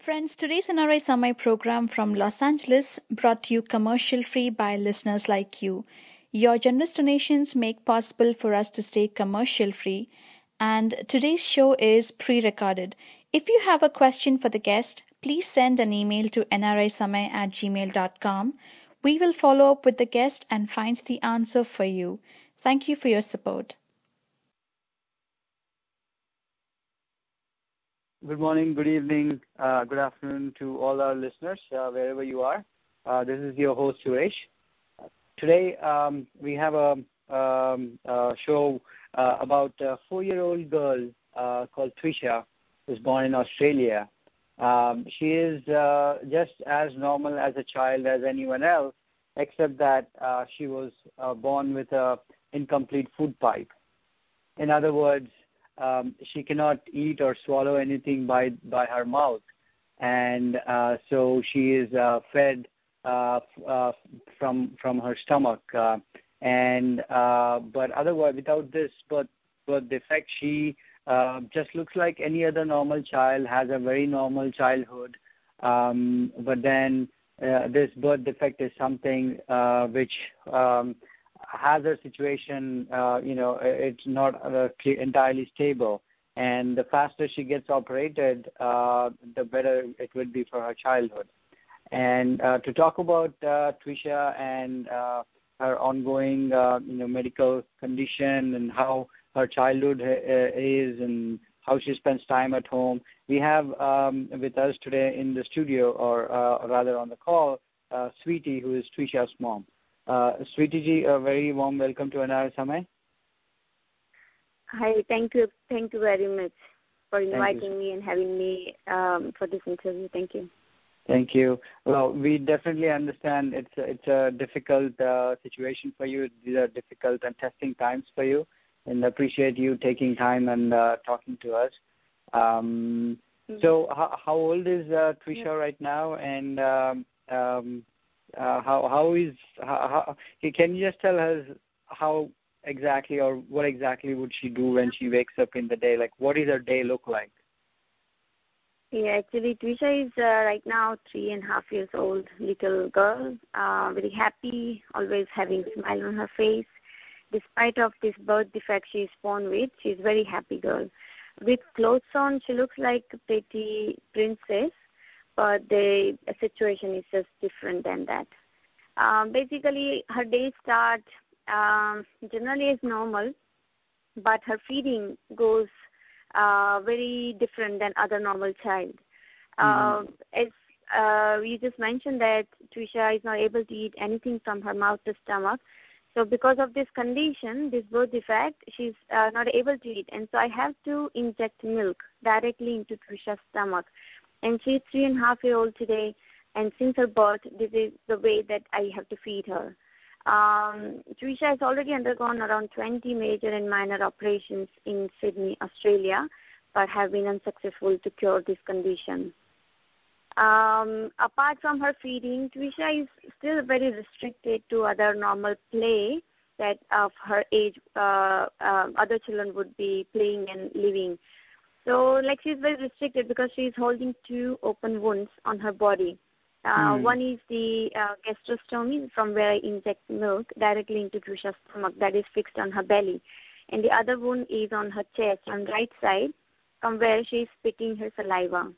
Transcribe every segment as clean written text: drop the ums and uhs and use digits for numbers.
Friends, today's NRI Samai program from Los Angeles brought to you commercial free by listeners like you. Your generous donations make possible for us to stay commercial free, and today's show is pre-recorded. If you have a question for the guest, please send an email to nrisamai@gmail.com. We will follow up with the guest and find the answer for you. Thank you for your support. Good morning, good evening, good afternoon to all our listeners, wherever you are. This is your host, Suresh. Today, we have a show about a 4-year-old girl called Trisha, who's born in Australia. She is just as normal as a child as anyone else, except that she was born with an incomplete food pipe. In other words, she cannot eat or swallow anything by her mouth, and so she is fed from her stomach. But otherwise, without this birth defect, she just looks like any other normal child, has a very normal childhood. But then this birth defect is something which has her situation, it's not entirely stable. And the faster she gets operated, the better it would be for her childhood. And to talk about Trisha and her ongoing, medical condition and how her childhood is and how she spends time at home, we have with us today in the studio, or rather on the call, Sweety, who is Trisha's mom. Sweety ji, a very warm welcome to NRI Samai. Hi, thank you very much for inviting me and having me for this interview. Thank you. Thank you. Well, we definitely understand it's a difficult situation for you. These are difficult and testing times for you, and appreciate you taking time and talking to us. So, how old is Trisha right now, and can you just tell us how exactly or what exactly would she do when she wakes up in the day? Like, what does her day look like? Yeah, actually, Trisha is right now 3.5 years old, little girl, very happy, always having a smile on her face. Despite of this birth defect she is born with, she's very happy girl. With clothes on, she looks like a pretty princess, but the situation is just different than that. Basically, her day start generally is normal, but her feeding goes very different than other normal child. As you just mentioned that Trisha is not able to eat anything from her mouth to stomach. So because of this condition, this birth defect, she's not able to eat. And so I have to inject milk directly into Trisha's stomach. And she's 3.5-year-old today, and since her birth, this is the way that I have to feed her. Trisha has already undergone around 20 major and minor operations in Sydney, Australia, but have been unsuccessful to cure this condition. Apart from her feeding, Trisha is still very restricted to other normal play that of her age other children would be playing and living. So, she's very restricted because she's holding 2 open wounds on her body. One is the gastrostomy, from where I inject milk directly into Trisha's stomach, that is fixed on her belly. And the other wound is on her chest, on right side, from where she's spitting her saliva.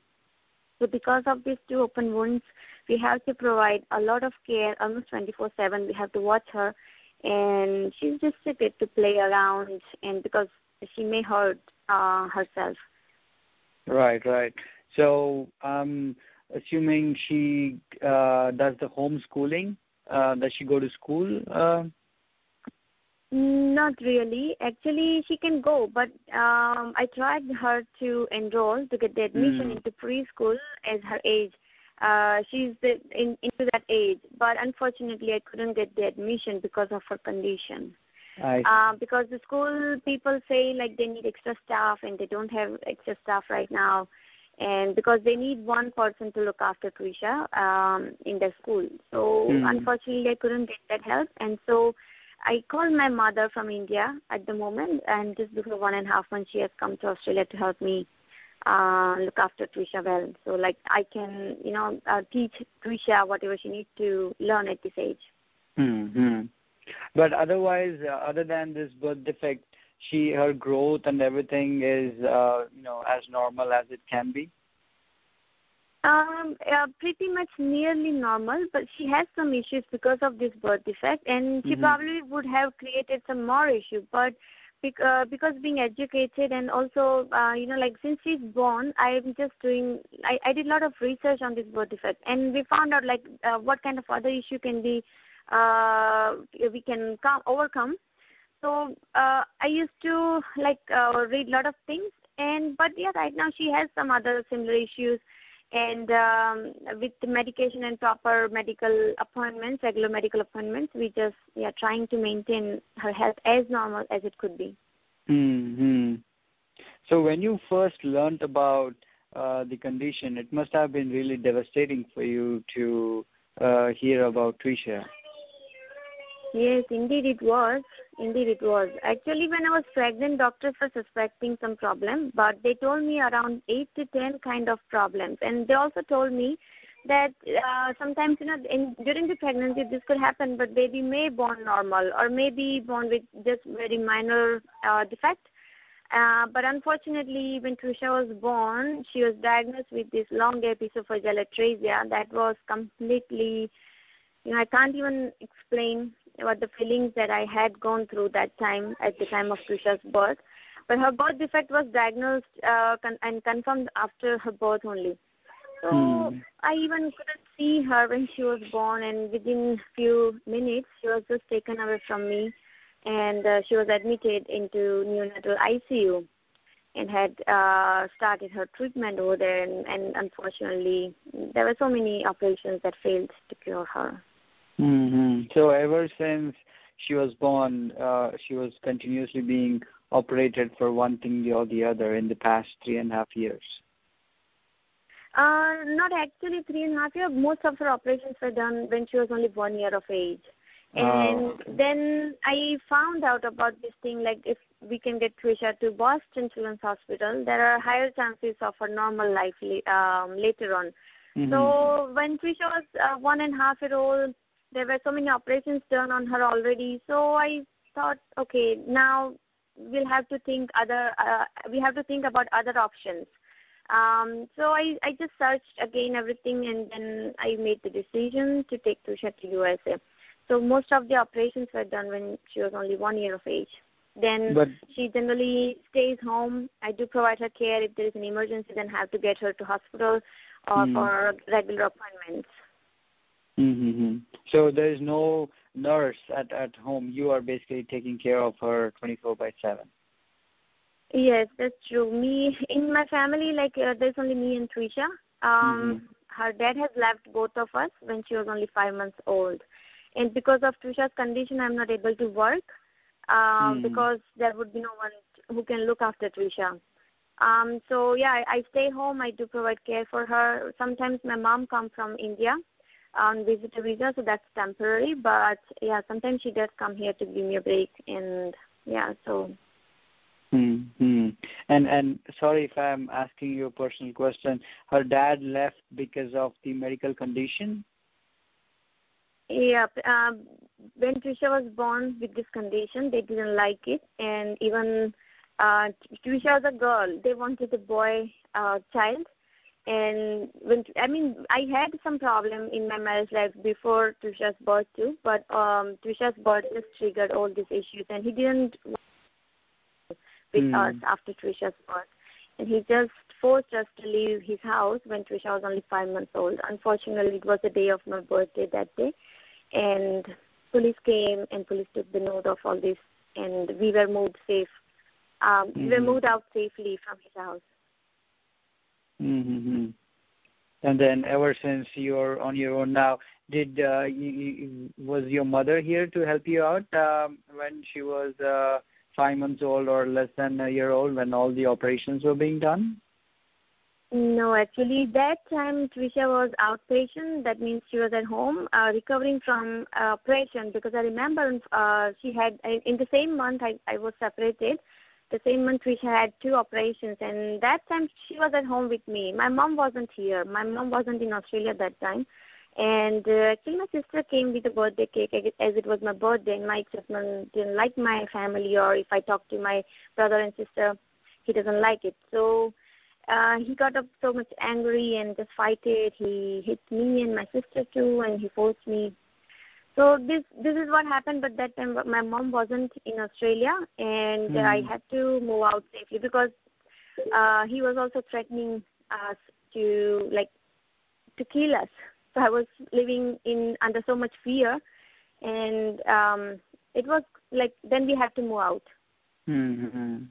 So because of these 2 open wounds, we have to provide a lot of care, almost 24/7. We have to watch her, and she's restricted to play around, and because she may hurt herself. Right. So, assuming she does the homeschooling, does she go to school? Not really. Actually, she can go, but I tried her to enroll to get the admission into preschool as her age. She's into that age, but unfortunately, I couldn't get the admission because of her condition. Because the school people say they need extra staff, and they don't have extra staff right now, and because they need one person to look after Trisha in their school. So unfortunately, I couldn't get that help, and so I called my mother from India at the moment, and just before 1.5 months, she has come to Australia to help me look after Trisha well. So, like, I can, teach Trisha whatever she needs to learn at this age. Mm-hmm. But otherwise, other than this birth defect, her growth and everything is, as normal as it can be? Pretty much nearly normal, but she has some issues because of this birth defect, and she probably would have created some more issues. But because being educated and also, since she's born, I'm just I did a lot of research on this birth defect, and we found out, what kind of other issue can be, we can overcome. So I used to, read a lot of things, but right now she has some other similar issues. And with the medication and proper medical appointments, regular medical appointments, we just trying to maintain her health as normal as it could be. Mm-hmm. So when you first learned about the condition, it must have been really devastating for you to hear about Trisha. Yes, indeed it was. Actually, when I was pregnant, doctors were suspecting some problem, but they told me around 8 to 10 kind of problems. And they also told me that sometimes, during the pregnancy, this could happen, but baby may born normal or maybe born with just very minor defect. But unfortunately, when Trisha was born, she was diagnosed with this long epiphyseal atresia that was completely, I can't even explain what the feelings that I had gone through that time at the time of Trisha's birth. But her birth defect was diagnosed and confirmed after her birth only. So I even couldn't see her when she was born, and within few minutes she was just taken away from me, and she was admitted into neonatal ICU and had started her treatment over there, and unfortunately there were so many operations that failed to cure her. Mm-hmm. So ever since she was born, she was continuously being operated for one thing or the other in the past 3.5 years? Not actually 3.5 years. Most of her operations were done when she was only 1 year of age. And then I found out about this thing, like if we can get Trisha to Boston Children's Hospital, there are higher chances of a normal life later on. Mm-hmm. So when Trisha was 1.5 years old, there were so many operations done on her already. So I thought, okay, now we have to think about other options. So I just searched again everything, and then I made the decision to take Trisha to USA. So most of the operations were done when she was only 1 year of age. Then she generally stays home. I do provide her care. If there is an emergency, then have to get her to hospital or for regular appointments. Mm-hmm. So there is no nurse at home. You are basically taking care of her 24/7. Yes, that's true. In my family, there's only me and Trisha. Her dad has left both of us when she was only 5 months old. And because of Trisha's condition, I'm not able to work because there would be no one who can look after Trisha. I stay home. I do provide care for her. Sometimes my mom comes from India on visitor visa, so that's temporary. But, sometimes she does come here to give me a break. And, so... Mm-hmm. And sorry if I'm asking you a personal question. Her dad left because of the medical condition? Yeah. When Trisha was born with this condition, they didn't like it. And even Trisha was a girl. They wanted a boy child. And I had some problem in my marriage life before Trisha's birth too. But Trisha's birth just triggered all these issues. And he didn't with us after Trisha's birth. And he just forced us to leave his house when Trisha was only 5 months old. Unfortunately, it was the day of my birthday that day. And police came and police took the note of all this. And we were moved safe. We were moved out safely from his house. Mm-hmm. And then ever since you're on your own now, was your mother here to help you out when she was 5 months old or less than a year old when all the operations were being done? No, actually, that time Trisha was outpatient. That means she was at home recovering from operation, because I remember she had, in the same month I was separated, The same month, Trisha had 2 operations, and that time she was at home with me. My mom wasn't here. My mom wasn't in Australia that time. And actually, my sister came with a birthday cake as it was my birthday, and my ex-husband didn't like my family, or if I talk to my brother and sister, he doesn't like it. So he got up so much angry and just fighted. He hit me and my sister too, and he forced me. So this is what happened, but that time my mom wasn't in Australia, and I had to move out safely because he was also threatening us to kill us. So I was living under so much fear, and it was like then we had to move out. Mm-hmm.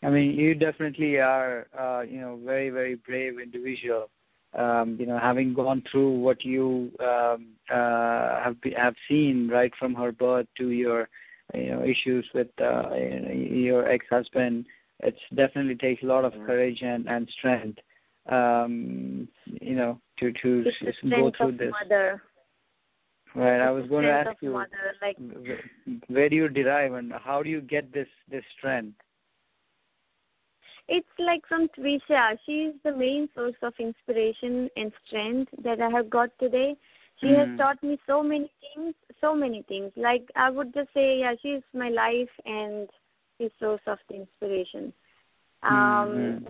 I mean, you definitely are, very, very brave individual. Having gone through what you have seen right from her birth to your, issues with your ex-husband, it definitely takes a lot of courage and strength, to go through this. Mother. Right. I was going to ask you, mother, where do you derive and how do you get this strength? It's like from Trisha. She is the main source of inspiration and strength that I have got today. She has taught me so many things. Like I would just say, yeah, she is my life and the source of the inspiration.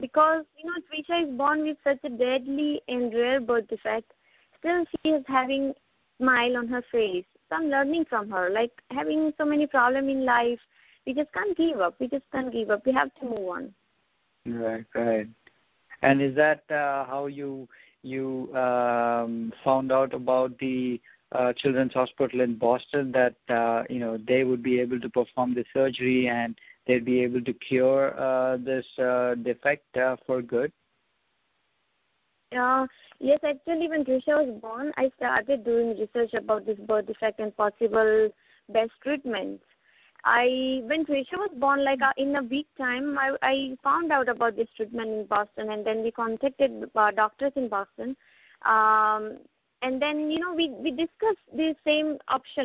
Because, Trisha is born with such a deadly and rare birth defect. Still, she is having smile on her face. So I'm learning from her. Like having so many problems in life, we just can't give up. We have to move on. Right. And is that how you found out about the Children's Hospital in Boston, that they would be able to perform the surgery and they'd be able to cure this defect for good? Yes, actually, when Trisha was born, I started doing research about this birth defect and possible best treatments. When Trisha was born, in a week time, I found out about this treatment in Boston, and then we contacted doctors in Boston. And then, we discussed the same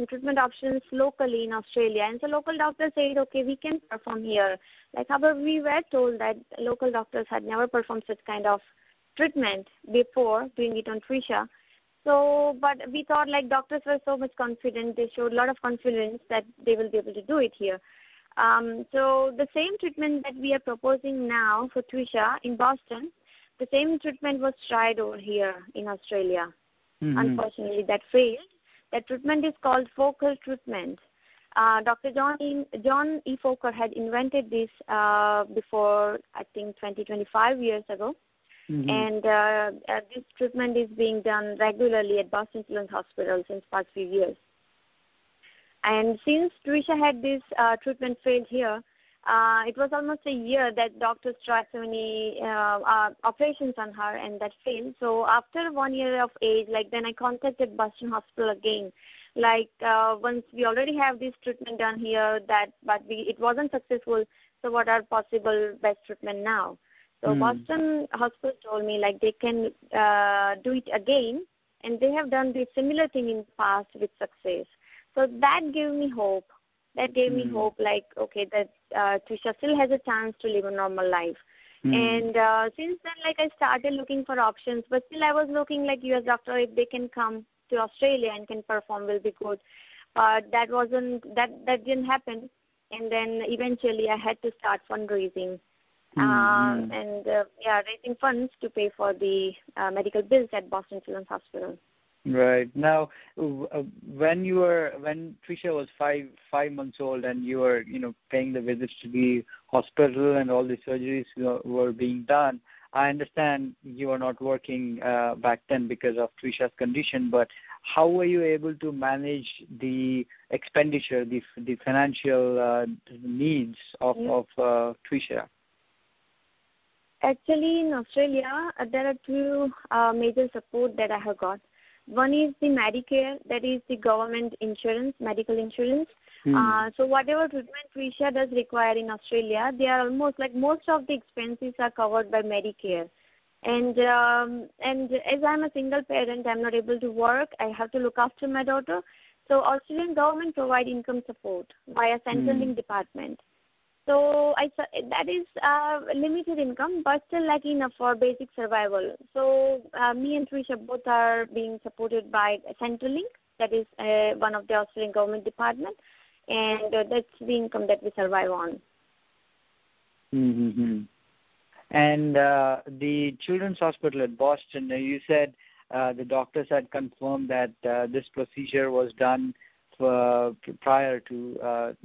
treatment options locally in Australia. And so local doctors said, okay, we can perform here. However, we were told that local doctors had never performed such kind of treatment before doing it on Trisha. So, but we thought doctors were so much confident. They showed a lot of confidence that they will be able to do it here. So the same treatment that we are proposing now for Trisha in Boston, the same treatment was tried over here in Australia. Unfortunately, that failed. That treatment is called focal treatment. Dr. John E. Foker had invented this before, I think, 25 years ago. And this treatment is being done regularly at Boston Children's Hospital since past few years. And since Trisha had this treatment failed here, it was almost a year that doctors tried so many operations on her, and that failed. So after 1 year of age, then I contacted Boston Hospital again. Once we already have this treatment done here, it wasn't successful. So what are possible best treatment now? So Boston Hospital told me they can do it again, and they have done this similar thing in the past with success. So that gave me hope. That gave me hope, okay, that Trisha still has a chance to live a normal life. And since then, I started looking for options, but still I was looking US doctor, if they can come to Australia and can perform, will be good. But that didn't happen. And then eventually I had to start fundraising. Raising funds to pay for the medical bills at Boston Children's Hospital. Right. Now, when Trisha was five months old and you were, paying the visits to the hospital and all the surgeries were being done, I understand you were not working back then because of Trisha's condition, but how were you able to manage the expenditure, the financial needs of Trisha? Actually, in Australia, there are two major support that I have got. One is the Medicare, that is the government insurance, medical insurance. So whatever treatment Trisha does require in Australia, they are almost most of the expenses are covered by Medicare. And as I'm a single parent, I'm not able to work. I have to look after my daughter. So Australian government provide income support via Centrelink department. So that is limited income, but still like enough for basic survival. So me and Trisha both are being supported by Centrelink, that is one of the Australian government department, and that's the income that we survive on. Mm-hmm. And the Children's Hospital at Boston, you said the doctors had confirmed that this procedure was done prior to,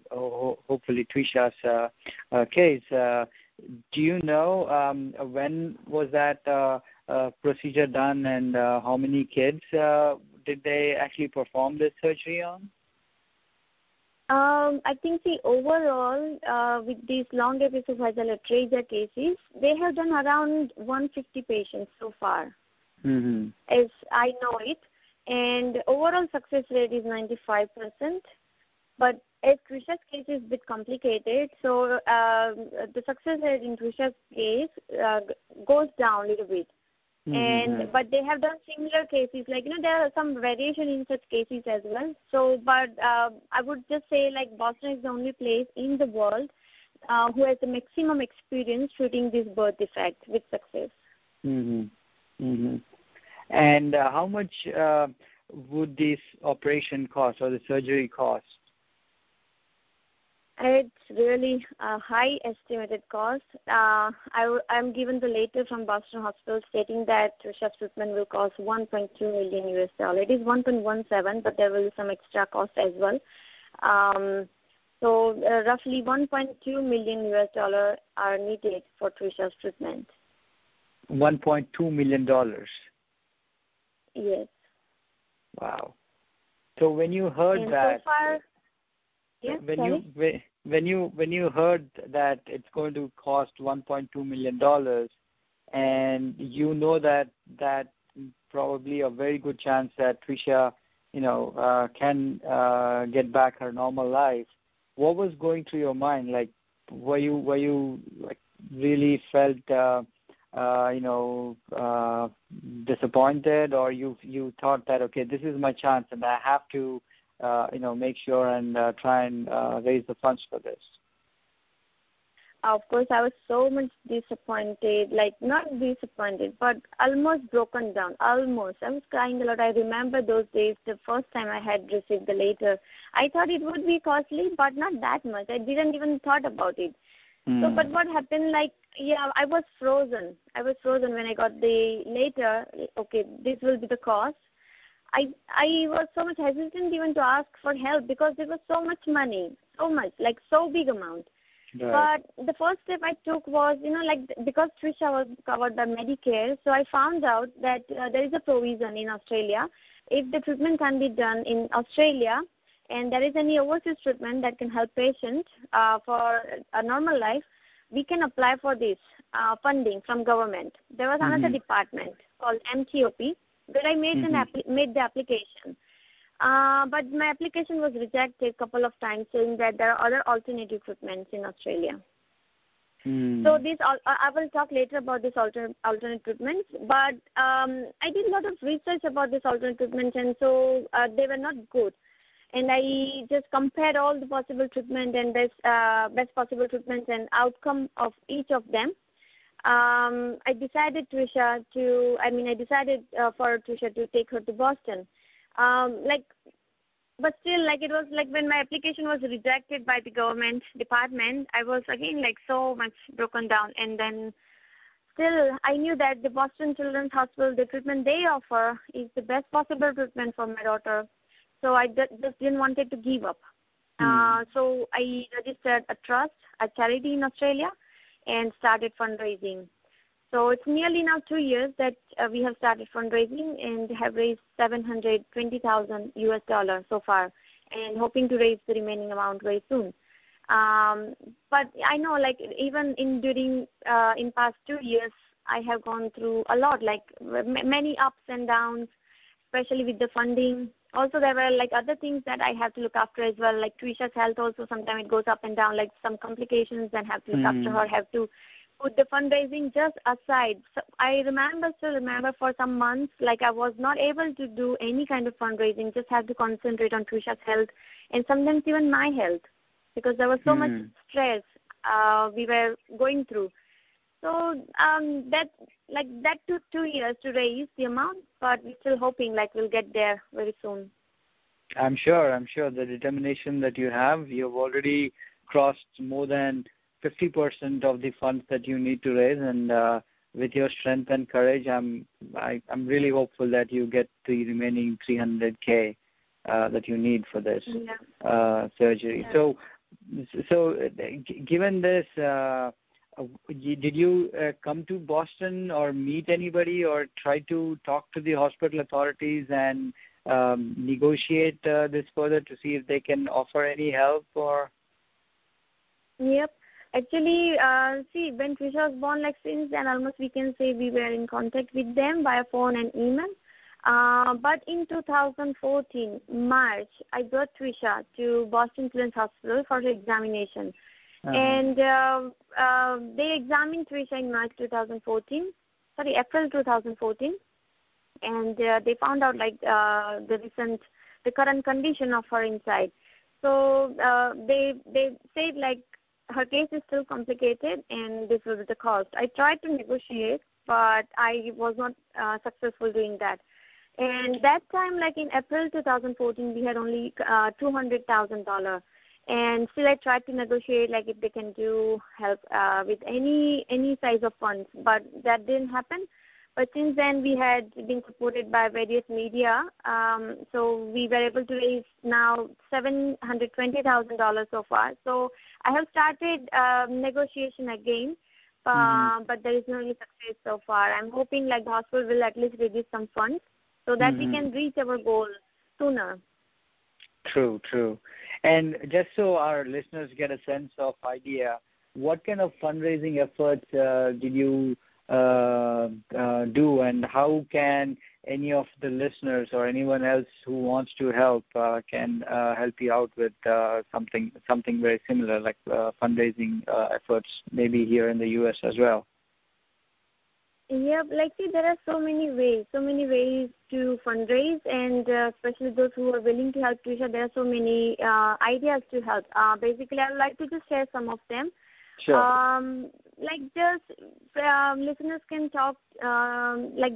hopefully Trisha's case. Do you know when was that procedure done, and how many kids did they actually perform this surgery on? I think the overall, with these long epiphyseal atresia cases, they have done around 150 patients so far, as I know it. And overall success rate is 95%. But as Trisha's case is a bit complicated, so the success rate in Trisha's case goes down a little bit. But they have done similar cases, like there are some variation in such cases as well. So, but I would just say like Boston is the only place in the world who has the maximum experience treating this birth defect with success. And how much would this operation cost or the surgery cost? It's really a high estimated cost. I'm given the letter from Boston Hospital stating that Trisha's treatment will cost $1.2 million US. It is 1.17, but there will be some extra cost as well. So roughly $1.2 million US are needed for Trisha's treatment. $1.2 million. Yes. Wow. So when you heard that, so far, when you heard that it's going to cost $1.2 million, and you know that probably a very good chance that Trisha, can get back her normal life, what was going through your mind? Like, were you like really felt disappointed, or you thought that, okay, this is my chance and I have to make sure and try and raise the funds for this? Of course, I was so much disappointed, like not disappointed, but almost broken down, almost. I was crying a lot. I remember those days, the first time I had received the letter. I thought it would be costly, but not that much. I didn't even thought about it. So, but what happened, I was frozen. I was frozen when I got the letter, okay, this will be the cost. I was so much hesitant even to ask for help because there was so much money, so big amount. Right. But the first step I took was, because Trisha was covered by Medicare, so I found out that there is a provision in Australia. If the treatment can be done in Australia and there is any overseas treatment that can help patients for a normal life, we can apply for this funding from government. There was another department called MTOP where I made the application. But my application was rejected a couple of times, saying that there are other alternative treatments in Australia. So I will talk later about this alternate treatments. But I did a lot of research about this alternate treatments, and so they were not good. And I just compared all the possible treatment and best possible treatments and outcome of each of them. I decided for Trisha to take her to Boston. But still, it was when my application was rejected by the government department, I was again so much broken down. And then still, I knew that the Boston Children's Hospital, the treatment they offer is the best possible treatment for my daughter. So I just didn't want to give up. So I registered a trust, a charity in Australia, and started fundraising. So it's nearly now 2 years that we have started fundraising and have raised $720,000 US so far, and hoping to raise the remaining amount very soon. But I know, even in past 2 years, I have gone through a lot, many ups and downs, especially with the funding. Also, there were other things that I have to look after as well, like Trisha's health. Also, sometimes it goes up and down, some complications, and have to look after her. Have to put the fundraising just aside. So I still remember for some months, I was not able to do any kind of fundraising. Just had to concentrate on Trisha's health, and sometimes even my health, because there was so much stress we were going through. So that took 2 years to raise the amount, but we're still hoping we'll get there very soon. I'm sure the determination that you have, you've already crossed more than 50% of the funds that you need to raise, and with your strength and courage, I'm really hopeful that you get the remaining $300K that you need for this surgery. Yeah. So given this, did you come to Boston or meet anybody or try to talk to the hospital authorities and negotiate this further to see if they can offer any help? Or Yep. Actually, when Trisha was born, since then almost we can say we were in contact with them via phone and email. But in 2014, March, I brought Trisha to Boston Children's Hospital for her examination. And they examined Trisha in April 2014. And they found out the current condition of her inside. So they said her case is still complicated and this was the cost. I tried to negotiate, but I was not successful doing that. And that time, in April 2014, we had only $200,000. And still I tried to negotiate if they can do help with any size of funds, but that didn't happen. But since then, we had been supported by various media, so we were able to raise now $720,000 so far. So I have started negotiation again, but there is no any success so far. I'm hoping the hospital will at least release some funds so that we can reach our goal sooner. True. And just so our listeners get a sense of idea, what kind of fundraising efforts did you do, and how can any of the listeners or anyone else who wants to help can help you out with something very similar, like fundraising efforts, maybe here in the U.S. as well? Yeah, there are so many ways to fundraise, and especially those who are willing to help Trisha, there are so many ideas to help. Basically, I would like to just share some of them. Sure. Listeners can talk,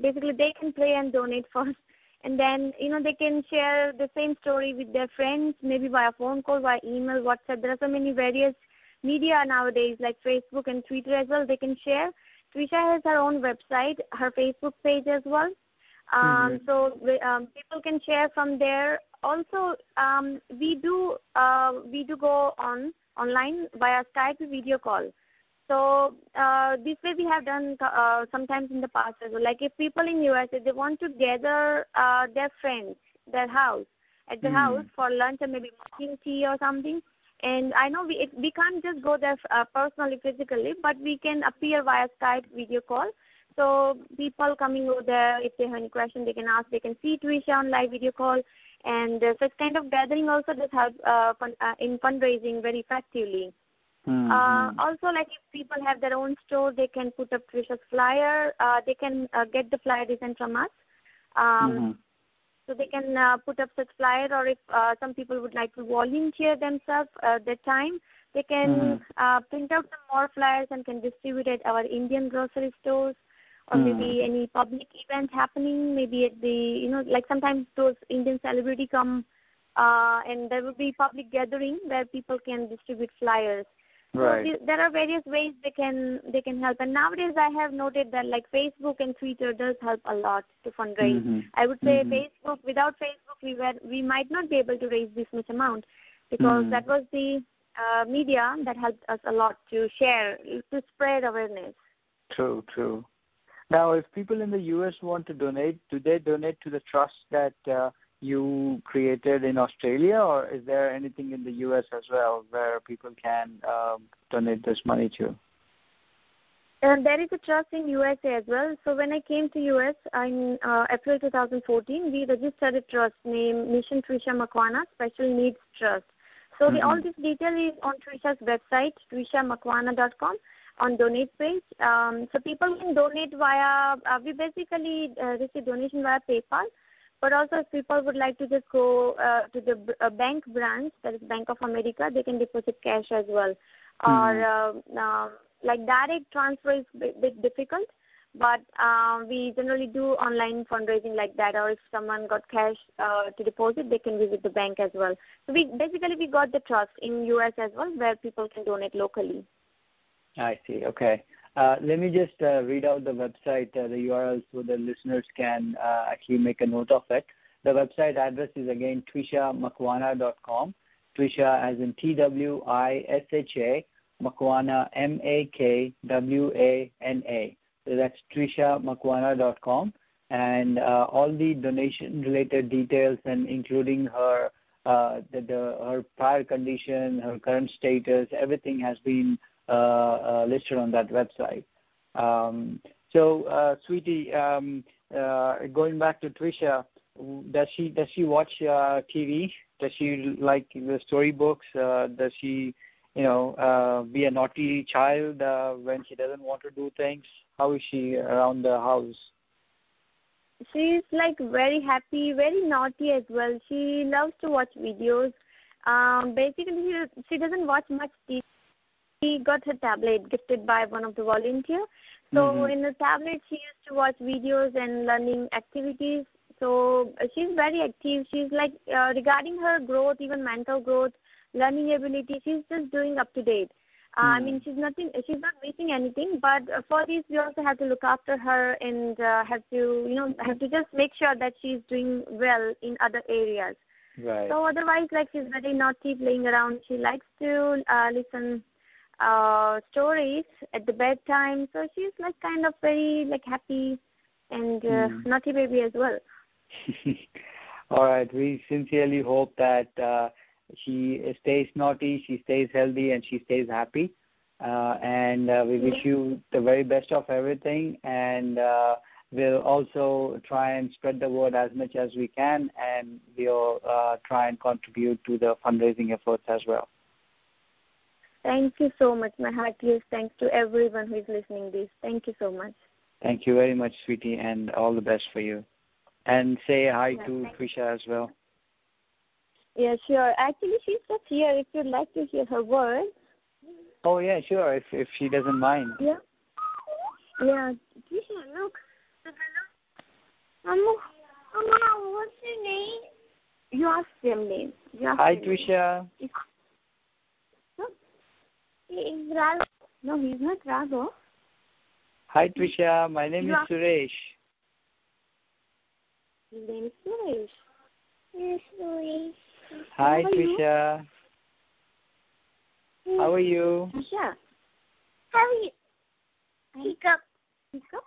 basically they can pray and donate first, and then, they can share the same story with their friends, maybe via phone call, via email, WhatsApp. There are so many various media nowadays, like Facebook and Twitter as well, they can share. Trisha has her own website, her Facebook page as well. So people can share from there. Also, we do go online via Skype video call. So this way we have done sometimes in the past as well. If people in US, if they want to gather their friends, their house, at the house for lunch or maybe morning tea or something. And I know we can't just go there personally, physically, but we can appear via Skype video call. So people coming over there, if they have any question, they can ask. They can see Trisha on live video call. And such kind of gathering also does help in fundraising very effectively. Also, if people have their own store, they can put up Trisha's flyer. They can get the flyer design from us. So they can put up such flyer, or if some people would like to volunteer themselves their time, they can print out some more flyers and can distribute at our Indian grocery stores, or maybe any public event happening, maybe at the, sometimes those Indian celebrity come and there will be public gathering where people can distribute flyers. Right. So there are various ways they can help. And nowadays I have noted that Facebook and Twitter does help a lot to fundraise. I would say Facebook, without Facebook we might not be able to raise this much amount, because that was the media that helped us a lot to share, to spread awareness. True. Now, if people in the U.S. want to donate, do they donate to the trust that you created in Australia, or is there anything in the U.S. as well where people can donate this money to? There is a trust in USA as well. So when I came to US in April 2014, we registered a trust named Mission Trisha Makhwana Special Needs Trust. So all this detail is on Trisha's website, twishamakwana.com, on donate page. So people can donate via, we basically receive donation via PayPal. But also if people would like to just go to the bank branch, that is Bank of America, they can deposit cash as well. or like direct transfer is a bit difficult. But we generally do online fundraising like that, or if someone got cash to deposit, they can visit the bank as well. So we got the trust in US as well, where people can donate locally. I see. Okay. Let me just read out the website, the URL, so the listeners can actually make a note of it. The website address is again twishamakwana.com. Trisha as in TWISHA, Makwana MAKWANA. So that's trishamakwana.com, and all the donation-related details, and including her her prior condition, her current status, everything has been listed on that website. So, Sweety, going back to Trisha, does she watch TV? Does she like the storybooks? Does she, be a naughty child when she doesn't want to do things? How is she around the house? She's like very happy, very naughty as well. She loves to watch videos. Basically, she doesn't watch much TV. She got her tablet gifted by one of the volunteers. So in the tablet, she used to watch videos and learning activities. So she's very active. She's like, regarding her growth, even mental growth, learning ability, she's just doing up to date. I mean, she's not missing anything, but for this, we also have to look after her and have to just make sure that she's doing well in other areas. Right. So otherwise, like, she's very naughty, playing around. She likes to listen stories at the bedtime. So she's like kind of very like happy and naughty baby as well. All right. We sincerely hope that she stays naughty, she stays healthy, and she stays happy. And we wish you the very best of everything. And we'll also try and spread the word as much as we can, and we'll try and contribute to the fundraising efforts as well. Thank you so much. My heartiest thanks to everyone who is listening to this. Thank you so much. Thank you very much, Sweety, and all the best for you. And say hi to Trisha as well. Yeah, sure. Actually, she's just here. If you'd like to hear her words. Oh, yeah, sure, if she doesn't mind. Yeah. Yeah. Trisha, look. Mama, what's your name? You ask them name. Hi, Trisha. He's Rago. No, he's not Rago. Hi, Trisha. My name is Suresh. His name is Suresh. Yes, Suresh. Hi, Trisha. How are you? Trisha. How are you? Hiccup. Hiccup?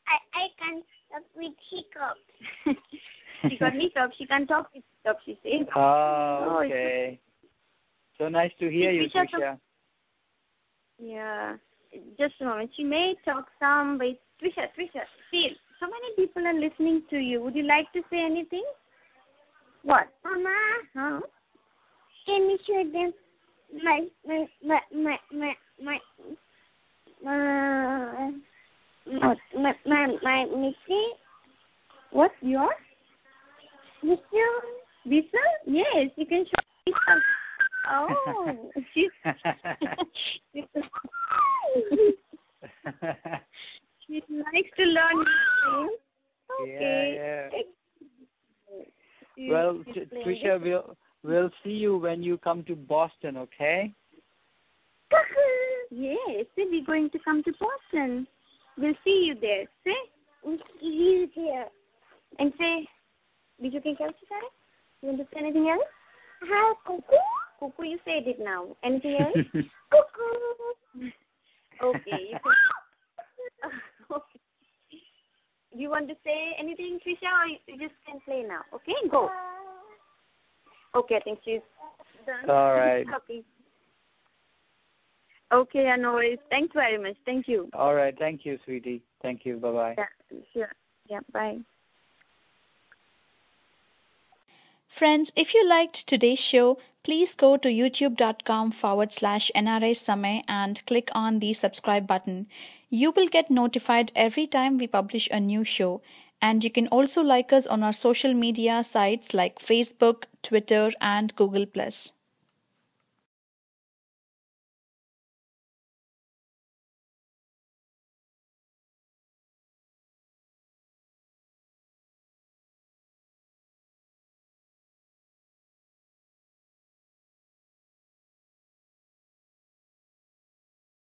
I can't talk with hiccup. She got hiccup. She can't talk with hiccup, she says. Oh, okay. So nice to hear you, Trisha. Yeah. Just a moment. She may talk some, but Trisha, see, so many people are listening to you. Would you like to say anything? What? Mama. Huh? Can you show them my missing? What? Yours? Visa? Yes, you can show Visa. Oh, she likes to learn things. Okay. Yeah. Well, Trisha, we'll see you when you come to Boston, okay? Yes, we're going to come to Boston. We'll see you there. Say, we'll see you there. And say, did you think else to say? You want to say anything else? Hi, Cuckoo. Cuckoo, you said it now. Anything else? Cuckoo. Okay. You can... Okay. Do you want to say anything, Trisha, or you just can play now? Okay, go. Okay, I think she's done. All right. Okay. Okay, no worries. Thanks very much. Thank you. All right. Thank you, Sweety. Thank you. Bye-bye. Yeah, sure. Yeah, bye. Friends, if you liked today's show, please go to youtube.com/NRI Samay and click on the subscribe button. You will get notified every time we publish a new show. And you can also like us on our social media sites like Facebook, Twitter, and Google+.